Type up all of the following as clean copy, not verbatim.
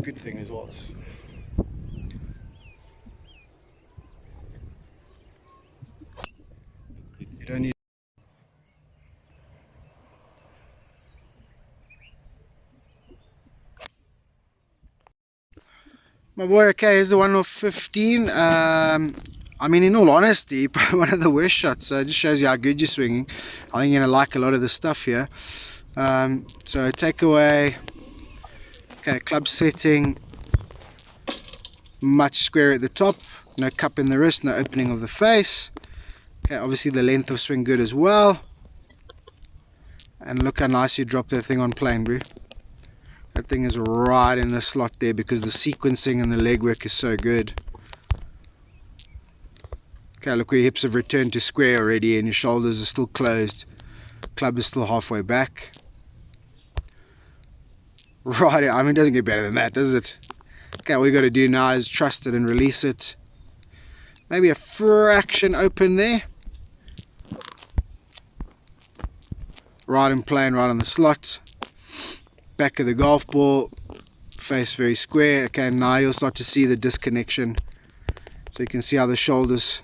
good thing as well. You don't need. My boy, okay, here's the one of 15. I mean, in all honesty, probably one of the worst shots. So it just shows you how good you're swinging. I think you're gonna like a lot of the stuff here. So takeaway. Okay, club setting. Much square at the top. No cup in the wrist. No opening of the face. Okay, obviously the length of swing good as well. And look how nice you drop that thing on plane, bro. That thing is right in the slot there because the sequencing and the leg work is so good. Okay, look where your hips have returned to square already and your shoulders are still closed. Club is still halfway back. Right, I mean, it doesn't get better than that, does it? Okay, all you got to do now is trust it and release it. Maybe a fraction open there. Right in plane, right on the slot. Back of the golf ball, face very square. Okay, now you'll start to see the disconnection. So you can see how the shoulders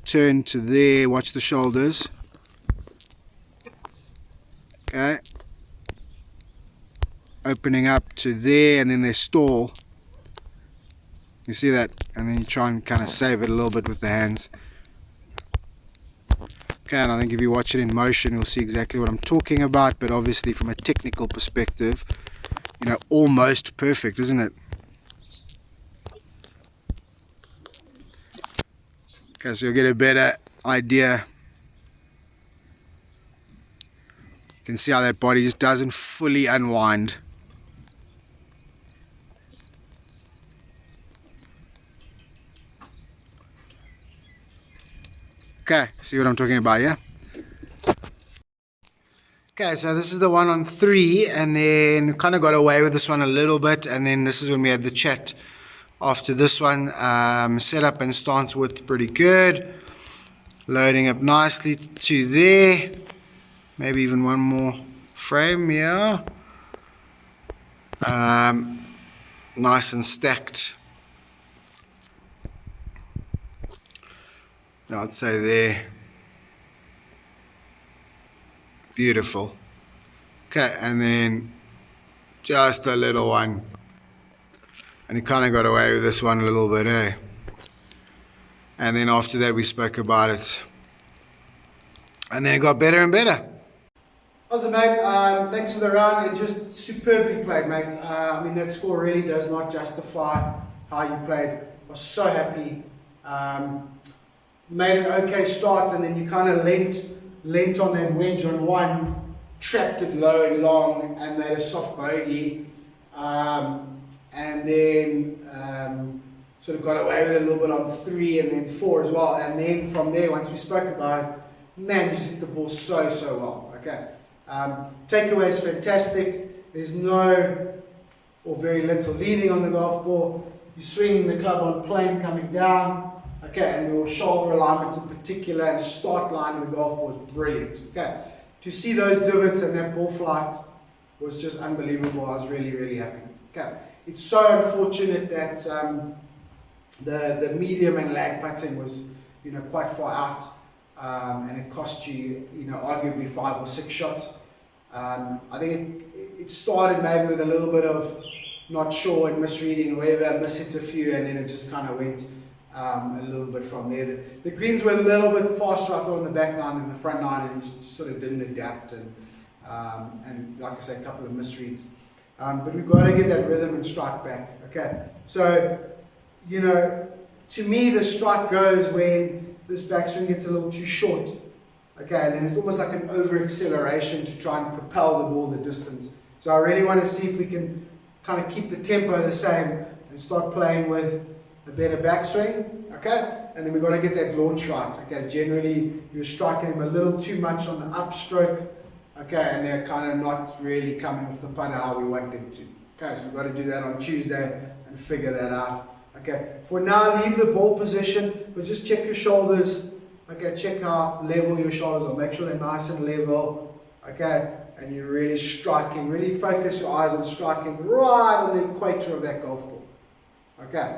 turn to there. Watch the shoulders. Okay. Opening up to there and then they stall. You see that? And then you try and kind of save it a little bit with the hands. Okay, and I think if you watch it in motion, you'll see exactly what I'm talking about, but obviously from a technical perspective, you know, almost perfect, isn't it? Okay, so you'll get a better idea. You can see how that body just doesn't fully unwind. Okay, see what I'm talking about, yeah? Okay, so this is the one on 3, and then kind of got away with this one a little bit, and then this is when we had the chat after this one. Setup and stance width pretty good. Loading up nicely to there. Maybe even one more frame, yeah. Nice and stacked. I'd say there. Beautiful. Okay, and then just a little one. And he kind of got away with this one a little bit, eh? And then after that we spoke about it. And then it got better and better. Awesome, mate. Thanks for the round and just superbly played, mate. I mean, that score really does not justify how you played. I was so happy. Made an okay start and then you kind of lent on that wedge on one, trapped it low and long and made a soft bogey, and then sort of got away with it a little bit on 3 and then 4 as well, and then from there, once we spoke about it, man, you just hit the ball so well. Okay, takeaway is fantastic. There's no or very little leading on the golf ball. You're swinging the club on plane coming down. Okay, and your shoulder alignment in particular and start line of the golf ball is brilliant. Okay, to see those divots and that ball flight was just unbelievable. I was really happy. Okay, it's so unfortunate that the medium and lag putting was, you know, quite far out, and it cost you, you know, arguably 5 or 6 shots. I think it started maybe with a little bit of not sure and misreading or whatever, mishit a few, and then it just kind of went a little bit from there. The greens were a little bit faster, I thought, on the back nine than the front nine, and just sort of didn't adapt, and like I say, a couple of misreads. But we've got to get that rhythm and strike back. Okay, so, you know, to me the strike goes when this backswing gets a little too short. Okay, and then it's almost like an over acceleration to try and propel the ball the distance. So I really want to see if we can kind of keep the tempo the same and start playing with a better backswing, okay? And then we've got to get that launch right, okay? Generally, you're striking them a little too much on the upstroke, okay? And they're kind of not really coming off the putter how we want them to. Okay, so we've got to do that on Tuesday and figure that out, okay? For now, leave the ball position, but just check your shoulders, okay? Check how level your shoulders are. Make sure they're nice and level, okay? and you're really striking, really focus your eyes on striking right on the equator of that golf ball. Okay.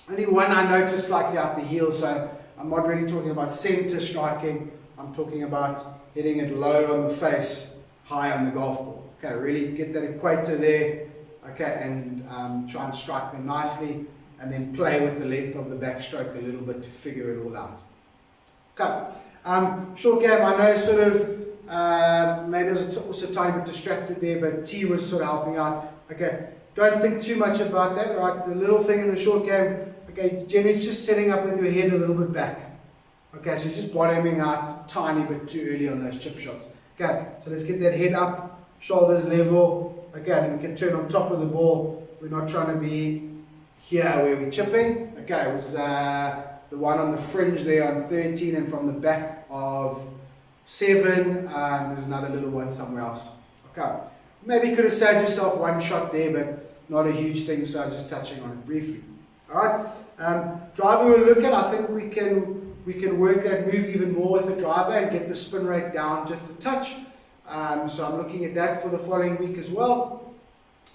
Only one I noticed slightly out the heel, so I'm not really talking about center striking, I'm talking about hitting it low on the face, high on the golf ball. Okay, really get that equator there, okay, and try and strike them nicely, and then play with the length of the backstroke a little bit to figure it all out. Okay, short game, I know sort of, maybe I was also a tiny bit distracted there, but T was sort of helping out. Okay, don't think too much about that, right? The little thing in the short game, okay, generally just setting up with your head a little bit back. Okay, so just bottoming out a tiny bit too early on those chip shots. Okay, so let's get that head up, shoulders level. Okay, and we can turn on top of the ball. We're not trying to be here where we're chipping. Okay, it was the one on the fringe there on 13, and from the back of 7, there's another little one somewhere else. Okay, maybe you could have saved yourself one shot there, but not a huge thing, so just touching on it briefly. Alright, driver we'll look at, I think we can work that move even more with the driver and get the spin rate down just a touch. So I'm looking at that for the following week as well.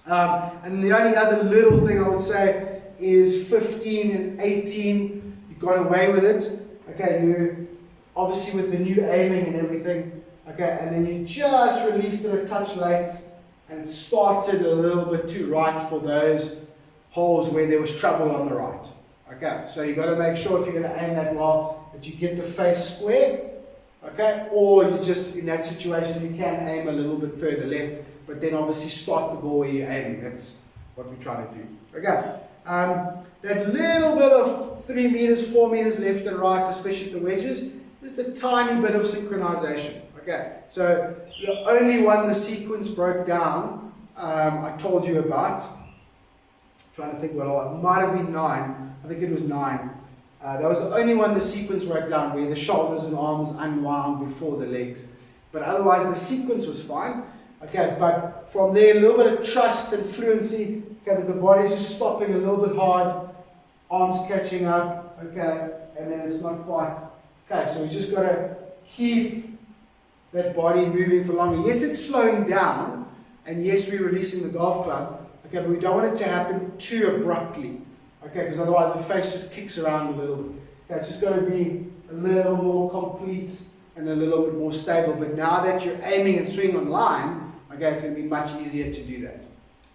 And the only other little thing I would say is 15 and 18, you got away with it. Okay, you obviously with the new aiming and everything, okay, and then you just released it a touch late and started a little bit too right for those holes where there was trouble on the right. Okay, so you've got to make sure if you're going to aim that well that you get the face square, okay, or you just, in that situation, you can aim a little bit further left, but then obviously start the ball where you're aiming. That's what we're trying to do. Okay, that little bit of 3 meters, 4 meters left and right, especially at the wedges, just a tiny bit of synchronization. Okay, so the only one the sequence broke down, I told you about. Trying to think what it might have been 9. I think it was 9. That was the only one the sequence broke down where the shoulders and arms unwound before the legs. But otherwise the sequence was fine. Okay, but from there a little bit of trust and fluency. Okay, but the body's just stopping a little bit hard, arms catching up. Okay, and then it's not quite. Okay, so we just got to keep that body moving for longer. Yes, it's slowing down, and yes, we're releasing the golf club. Okay, but we don't want it to happen too abruptly. Okay, because otherwise the face just kicks around a little bit. Okay, it's just got to be a little more complete and a little bit more stable. But now that you're aiming and swinging on line, okay, it's going to be much easier to do that.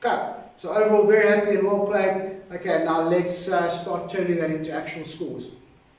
Okay, so overall very happy and well played. Okay, now let's start turning that into actual scores.